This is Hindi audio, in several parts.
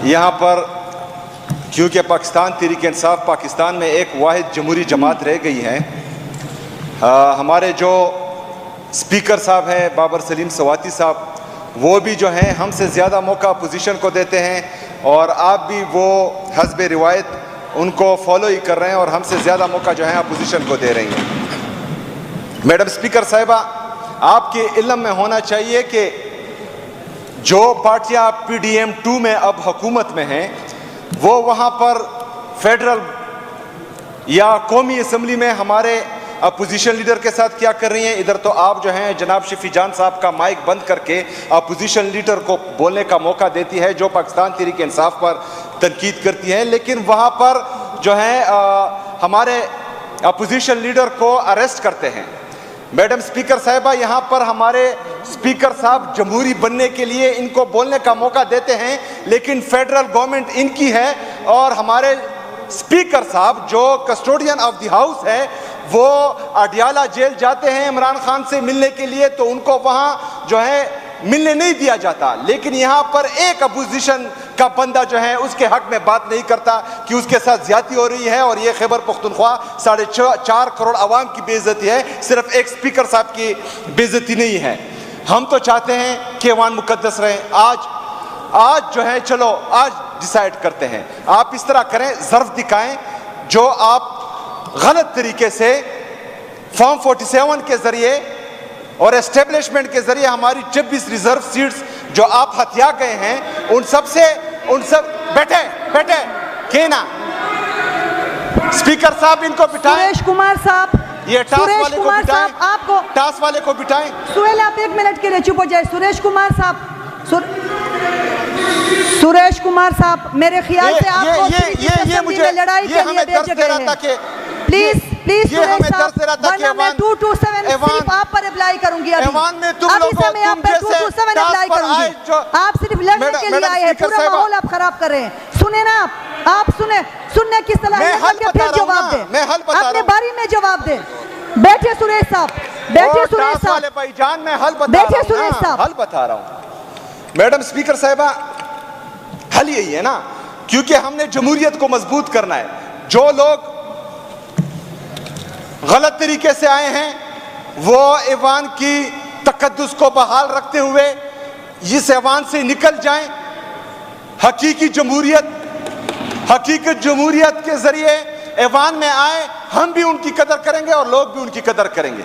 यहाँ पर क्योंकि पाकिस्तान तहरीक इंसाफ पाकिस्तान में एक वाहिद जमहूरी जमात रह गई है, हमारे जो स्पीकर साहब हैं बाबर सलीम सवाती साहब, वो भी जो हैं हमसे ज़्यादा मौका अपोजिशन को देते हैं और आप भी वो हस्ब रिवायत उनको फॉलो ही कर रहे हैं और हमसे ज़्यादा मौका जो है अपोजिशन को दे रही हैं। मैडम स्पीकर साहिबा, आपके इल्म में होना चाहिए कि जो पार्टियां PDM 2 में अब हुकूमत में हैं, वो वहाँ पर फेडरल या कौमी असम्बली में हमारे अपोजिशन लीडर के साथ क्या कर रही हैं। इधर तो आप जो हैं जनाब शफी जान साहब का माइक बंद करके अपोजिशन लीडर को बोलने का मौका देती है, जो पाकिस्तान तहरीक इंसाफ पर तनकीद करती हैं, लेकिन वहाँ पर जो है हमारे अपोजिशन लीडर को अरेस्ट करते हैं। मैडम स्पीकर साहिबा, यहाँ पर हमारे स्पीकर साहब जमहूरी बनने के लिए इनको बोलने का मौका देते हैं, लेकिन फेडरल गवर्नमेंट इनकी है और हमारे स्पीकर साहब जो कस्टोडियन ऑफ द हाउस है वो अडियाला जेल जाते हैं इमरान खान से मिलने के लिए, तो उनको वहाँ जो है मिलने नहीं दिया जाता। लेकिन यहाँ पर एक अपोजिशन का बंदा जो है उसके हक में बात नहीं करता कि उसके साथ ज्यादती हो रही है, और ये खैबर पख्तूनख्वा 4.5 करोड़ आवाम की बेइज्जती है, सिर्फ एक स्पीकर साहब की बेइज्जती नहीं है। हम तो चाहते हैं कि ऐवान मुकद्दस रहे। आज जो है चलो आज डिसाइड करते हैं, आप इस तरह करें, ज़र्फ दिखाएं, जो आप गलत तरीके से फॉर्म 47 के जरिए और एस्टेब्लिशमेंट के जरिए हमारी 26 रिजर्व सीट्स जो आप हथिया गए हैं, उन सब बैठे के ना स्पीकर साहब इनको बिठाएं। सुरेश कुमार साहब, ये टास वाले को बिठाएं, आपको टास वाले को बिठाएं। सुहेल, आप 1 मिनट के लिए चुप हो जाए। सुरेश कुमार साहब, सुरेश कुमार साहब, मेरे ख्याल से आपको मुझे लड़ाई के लिए बेजगह है। प्लीज सुरेश साहब, वरना मैं 227 सिर्फ आप पर अप्लाई करूंगी। अभी से मैं आप पर 227 अप्लाई करूंगी। आप सिर्फ लड़ने के लिए आए हैं, पूरा माहौल आप खराब कर रहे हैं। सुने ना, आप सुनने की सलाहियत के फिर जवाब दें, अपने बारी में जवाब दें। बैठे सुरेश साहब, बैठे सुरेश साहब, भाईजान मैं हल बता बैठे सुरेश साहब, हल बता रहा हूँ। मैडम स्पीकर साहिबा, हल यही है ना, क्योंकि हमने जमहूरियत को मजबूत करना है। जो लोग गलत तरीके से आए हैं वो ऐवान की तकद्दुस को बहाल रखते हुए इस ऐवान से निकल जाएं। हकीकी जमहूरियत के जरिए ऐवान में आए, हम भी उनकी कदर करेंगे और लोग भी उनकी कदर करेंगे।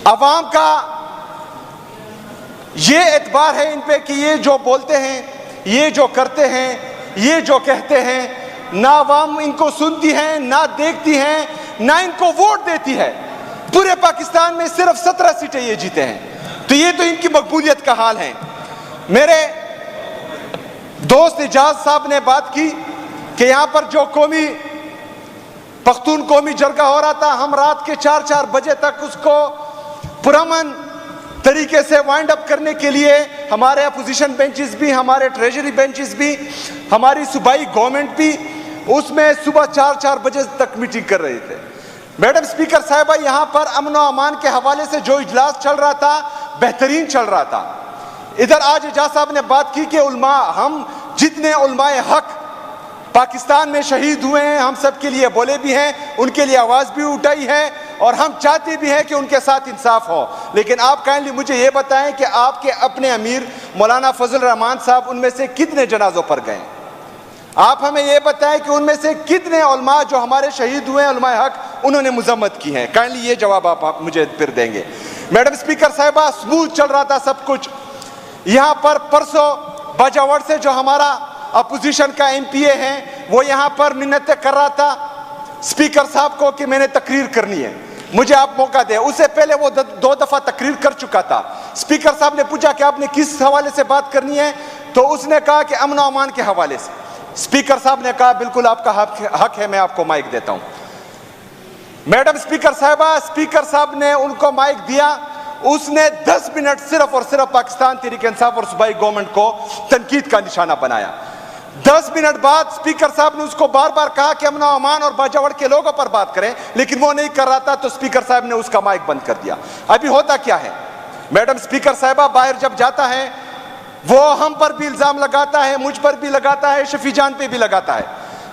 अवाम का ये एतबार है इन पे कि ये जो बोलते हैं, ये जो करते हैं, ये जो कहते हैं, ना अवाम इनको सुनती है, ना देखती है, ना इनको वोट देती है। पूरे पाकिस्तान में सिर्फ 17 सीटें ये जीते हैं, तो ये तो इनकी मकबूलियत का हाल है। मेरे दोस्त एजाज साहब ने बात की कि यहाँ पर जो पख्तून कौमी जरगा हो रहा था, हम रात के 4-4 बजे तक उसको पुरअमन तरीके से वाइंड अप करने के लिए हमारे अपोजिशन बेंचेस भी, हमारे ट्रेजरी बेंचेस भी, हमारी सूबाई गवर्नमेंट भी उसमें सुबह 4-4 बजे तक मीटिंग कर रहे थे। मैडम स्पीकर साहिबा, यहाँ पर अमन और अमान के हवाले से जो इजलास चल रहा था बेहतरीन चल रहा था। इधर आज एजाज साहब ने बात की कि उलमा, हम जितने उलमाए हक पाकिस्तान में शहीद हुए हैं, हम सब के लिए बोले भी हैं, उनके लिए आवाज़ भी उठाई है और हम चाहते भी हैं कि उनके साथ इंसाफ हो। लेकिन आप काइंडली मुझे ये बताएं कि आपके अपने अमीर मौलाना फजल रहमान साहब उनमें से कितने जनाजों पर गए? आप हमें ये बताएं कि उनमें से कितने उलमा जो हमारे शहीद हुए हैं, उलमाए हक, उन्होंने मजम्मत की है? काइंडली ये जवाब आप मुझे फिर देंगे। मैडम स्पीकर साहिबा, स्मूथ चल रहा था सब कुछ। यहाँ पर परसों बाजावर से जो हमारा अपोजिशन का MPA है, वो यहाँ पर मिन्नतें कर रहा था स्पीकर साहब को कि मैंने तकरीर करनी है, मुझे आप मौका दें। उससे पहले वो 2 दफा तकरीर कर चुका था। स्पीकर साहब ने पूछा कि आपने किस हवाले से बात करनी है, तो उसने कहा कि अमन और अमान के हवाले से। स्पीकर साहब ने कहा बिल्कुल आपका हक है, मैं आपको माइक देता हूं। मैडम स्पीकर साहिबा, स्पीकर साहब ने उनको माइक दिया, उसने 10 मिनट सिर्फ और सिर्फ पाकिस्तान तहरीक इंसाफ और सूबाई गवर्नमेंट को तनकीद का निशाना बनाया। 10 मिनट बाद स्पीकर साहब ने उसको बार बार कहा कि अमन और अमान और बाजावड़ के लोगों पर बात करें, लेकिन वो नहीं कर रहा था, तो स्पीकर साहब ने उसका माइक बंद कर दिया। अभी होता क्या है, मैडम स्पीकर साहिबा बाहर जब जाता है वो हम पर भी इल्जाम लगाता है, मुझ पर भी लगाता है, शफी जान पे भी लगाता है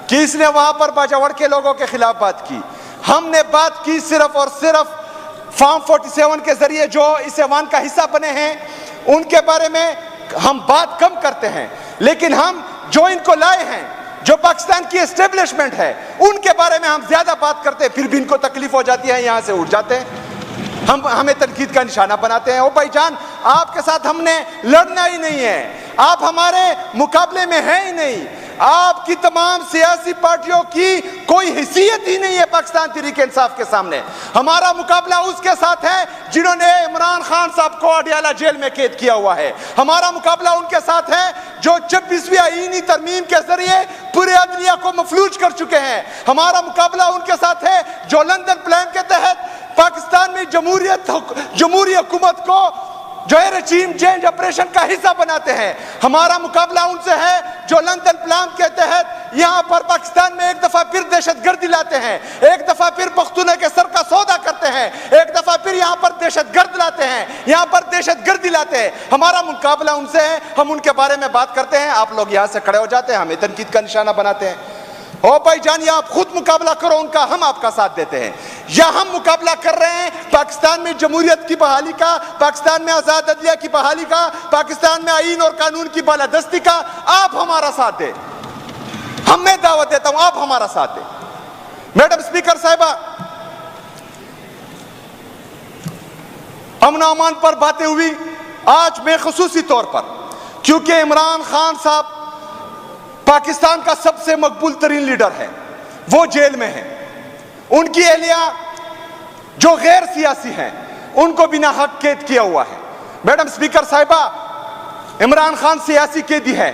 कि इसने वहां पर बाजावड़ के लोगों के खिलाफ बात की। हमने बात की सिर्फ और सिर्फ फॉर्म 47 के जरिए जो इस ऐवान का हिस्सा बने हैं उनके बारे में हम बात कम करते हैं, लेकिन हम जो इनको लाए हैं, जो पाकिस्तान की एस्टेब्लिशमेंट है, उनके बारे में हम ज्यादा बात करते हैं। फिर भी इनको तकलीफ हो जाती है, यहां से उठ जाते हैं, हमें तनकीद का निशाना बनाते हैं। ओ भाईजान, आपके साथ हमने लड़ना ही नहीं है, आप हमारे मुकाबले में हैं ही नहीं। आपकी तमाम सियासी पार्टियों की कोई हैसियत ही नहीं है पाकिस्तान तहरीक इंसाफ के सामने। हमारा मुकाबला उसके साथ है जिन्होंने इमरान खान साहब को अडियाला जेल में कैद किया हुआ है। हमारा मुकाबला उनके साथ है जो 26वीं आईनी तरमीम के जरिए पूरे अदलिया को मफलूज कर चुके हैं। हमारा मुकाबला उनके साथ है जो लंदन प्लान के तहत पाकिस्तान में जमहूरी हुकूमत को जो है रजीम चेंज ऑपरेशन का हिस्सा बनाते हैं। हमारा मुकाबला उनसे है जो लंदन प्लान के तहत यहां पर पाकिस्तान में एक दफा फिर दहशतगर्दी लाते हैं, एक दफा फिर पख्तूनों के सर का सौदा करते हैं, एक दफा फिर यहां पर दहशतगर्द लाते हैं, यहां पर दहशतगर्दी लाते हैं। हमारा मुकाबला उनसे है, हम उनके बारे में बात करते हैं, आप लोग यहां से खड़े हो जाते हैं, हमें तनकीद का निशाना बनाते हैं। ओ भाईजान, या आप खुद मुकाबला करो उनका, हम आपका साथ देते हैं। या हम मुकाबला कर रहे हैं पाकिस्तान में जमहूरियत की बहाली का, पाकिस्तान में आजाद अदलिया की बहाली का, पाकिस्तान में आईन और कानून की बालादस्ती का, आप हमारा साथ दें। हम मैं दावत देता हूं, आप हमारा साथ दें। मैडम स्पीकर साहिबा, अमन अमान पर बातें हुई। आज मैं खुसूसी तौर पर, क्योंकि इमरान खान साहब पाकिस्तान का सबसे मकबूल तरीन लीडर है, वो जेल में है, उनकी एहलिया जो गैर सियासी हैं उनको बिना हक कैद किया हुआ है। मैडम स्पीकर साहिबा, इमरान खान सियासी कैदी है,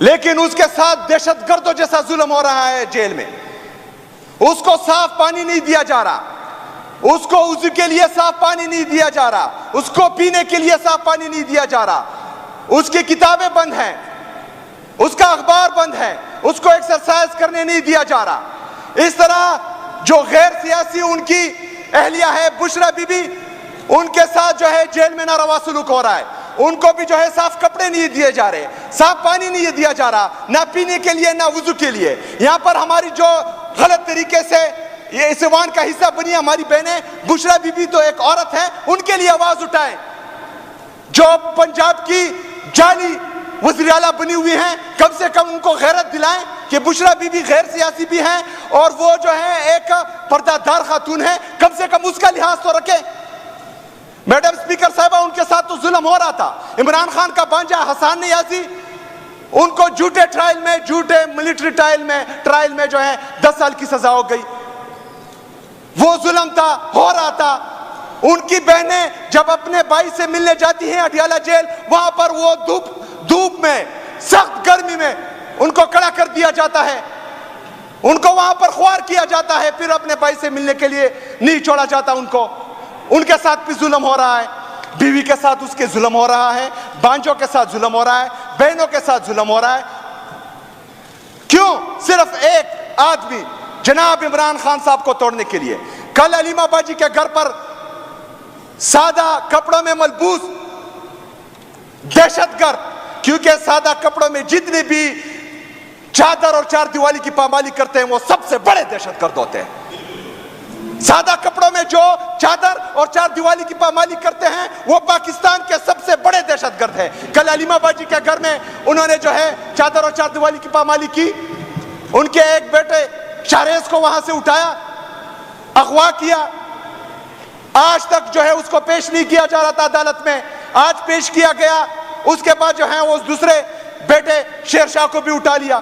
लेकिन उसके साथ दहशतगर्दों जैसा जुल्म हो रहा है जेल में। उसको साफ पानी नहीं दिया जा रहा, उसको उज़ू के लिए साफ पानी नहीं दिया जा रहा, उसको पीने के लिए साफ पानी नहीं दिया जा रहा, उसकी किताबें बंद हैं, उसका अखबार बंद है, उसको एक्सरसाइज करने नहीं दिया जा रहा। इस तरह जो गैर सियासी उनकी एहलिया है बुशरा बीबी, उनके साथ जो है जेल में नारवा सलूक हो रहा है। उनको भी जो है साफ कपड़े नहीं दिए जा रहे, साफ पानी नहीं दिया जा रहा, ना पीने के लिए ना वुजू के लिए। यहाँ पर हमारी जो गलत तरीके से ये इस ऐवान का हिस्सा बनी हमारी बहनें, बुशरा बीबी तो एक औरत है, उनके लिए आवाज उठाएं। जो पंजाब की जाली वज़ीर आला बनी हुई हैं, कम से कम उनको गैरत दिलाएं कि बुशरा बीबी गैर सियासी भी हैं और वो जो है एक पर्दादार खातून है, कम से कम उसका लिहाज तो रखें। मैडम स्पीकर साहिबा, उनके साथ तो जुल्म हो रहा था। इमरान खान का भांजा हसन नियाज़ी, उनको झूठे ट्रायल में, झूठे मिलिट्री ट्रायल में जो है 10 साल की सजा हो गई। वो जुल्म था, हो रहा था। उनकी बहनें जब अपने भाई से मिलने जाती हैं अडियाला जेल, वहां पर वो धूप में, सख्त गर्मी में उनको खड़ा कर दिया जाता है, उनको वहां पर ख्वार किया जाता है, फिर अपने भाई से मिलने के लिए नहीं छोड़ा जाता उनको। उनके साथ भी जुल्म हो रहा है, बीवी के साथ उसके जुल्म हो रहा है, बांझों के साथ जुल्म हो रहा है, बहनों के साथ जुल्म हो रहा है। क्यों? सिर्फ एक आदमी, जनाब इमरान खान साहब को तोड़ने के लिए। कल अलीमा बाजी के घर पर सादा कपड़ों में मलबूस दहशतगर्द, क्योंकि सादा कपड़ों में जितने भी चादर और चार दीवारी की पामाली करते हैं वो सबसे बड़े दहशतगर्द होते हैं। सादा कपड़ों में जो चादर और चार दीवारी की पामाली करते हैं वो पाकिस्तान के सबसे बड़े दहशतगर्द हैं। कल अलीमा बाजी के घर में उन्होंने जो है चादर और चार दीवारी की पामाली की, उनके एक बेटे शाहरेज को वहां से उठाया, अगवा किया। आज तक जो है उसको पेश नहीं किया जा रहा था अदालत में, आज पेश किया गया। उसके बाद जो है वो दूसरे बेटे शेरशाह को भी उठा लिया।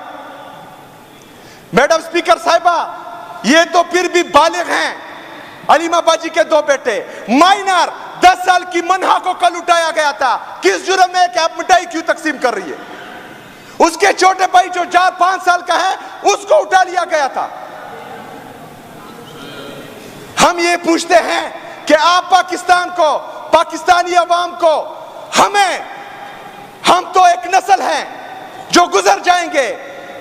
मैडम स्पीकर साहिबा, ये तो फिर भी बालिग हैं। अलीमा बाजी के दो बेटे, माइनर 10 साल की मनहा को कल उठाया गया था। किस जुर्म में कि आप मिठाई क्यों तकसीम कर रही है? उसके छोटे भाई जो 4-5 साल का है उसको उठा लिया गया था। हम ये पूछते हैं कि आप पाकिस्तान को, पाकिस्तानी अवाम को, हम तो एक नस्ल हैं जो गुजर जाएंगे।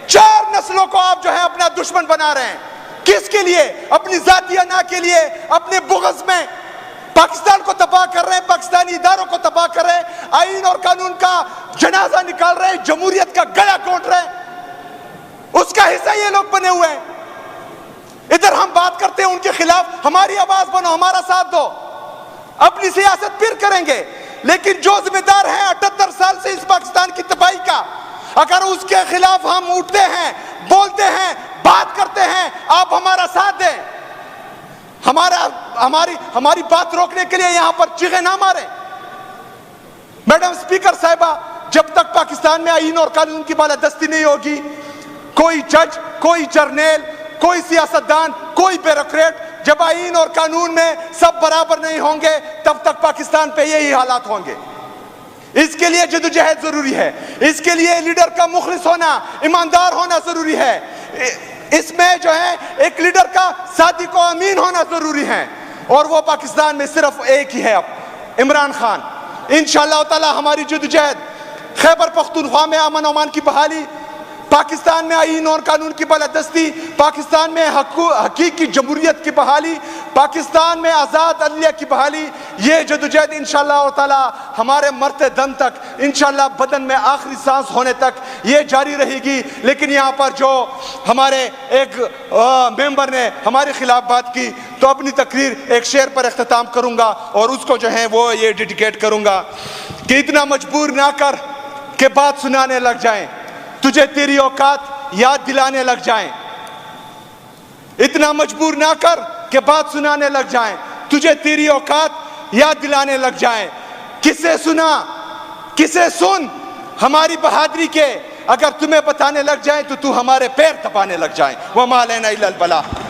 4 नस्लों को आप जो है अपना दुश्मन बना रहे हैं। किसके लिए? अपनी जाती अना के लिए, अपने बुग़्ज़ में पाकिस्तान को तबाह कर रहे हैं, पाकिस्तानी इदारों को तबाह कर रहे हैं, आईन और कानून का जनाजा निकाल रहे हैं, जमहूरियत का गला घोंट रहे हैं। उसका हिस्सा ये लोग बने हुए हैं। इधर हम बात करते हैं उनके खिलाफ, हमारी आवाज बनो, हमारा साथ दो, अपनी सियासत फिर करेंगे। लेकिन जो जिम्मेदार है 78 साल से इस पाकिस्तान की तबाही का, अगर उसके खिलाफ हम उठते हैं, बोलते हैं, बात करते हैं, आप हमारा साथ दें। हमारी बात रोकने के लिए यहां पर चीखे ना मारे। मैडम स्पीकर साहिबा, जब तक पाकिस्तान में आईन और कानून की बालादस्ती नहीं होगी, कोई जज, कोई जर्नल, कोई सियासतदान, कोई ब्यूरोक्रेट, जब आईन और कानून में सब बराबर नहीं होंगे, तब तक पाकिस्तान पे यही हालात होंगे। इसके लिए जद्दोजहद जरूरी है, इसके लिए लीडर का मुखलिस होना, ईमानदार होना जरूरी है। इसमें जो है एक लीडर का सादिक व अमीन होना जरूरी है, और वो पाकिस्तान में सिर्फ एक ही है, अब इमरान खान। इंशाअल्लाह ताला हमारी जद्दोजहद, खैबर पख्तूनख्वा में अमन अमान की बहाली, पाकिस्तान में आईन और कानून की बालादस्ती, पाकिस्तान में हकीकी जमहूरियत की बहाली, पाकिस्तान में आज़ाद अदलिया की बहाली, ये जद्दोजहद इंशाअल्लाह ताला हमारे मरते दम तक, इंशाअल्लाह बदन में आखिरी सांस होने तक ये जारी रहेगी। लेकिन यहाँ पर जो हमारे एक मेंबर ने हमारे खिलाफ बात की, तो अपनी तकरीर एक शेर पर इख्तिताम करूँगा और उसको जो है वो ये डेडिकेट करूँगा कि इतना मजबूर ना कर के बात सुनाने लग जाएं, तुझे तेरी औकात याद दिलाने लग जाएं। इतना मजबूर ना कर के बात सुनाने लग जाएं, तुझे तेरी औकात याद दिलाने लग जाएं। किसे सुना, किसे सुन हमारी बहादुरी के, अगर तुम्हें बताने लग जाएं तो तू हमारे पैर दबाने लग जाएं। वमा अलैना इल्लल बलाग।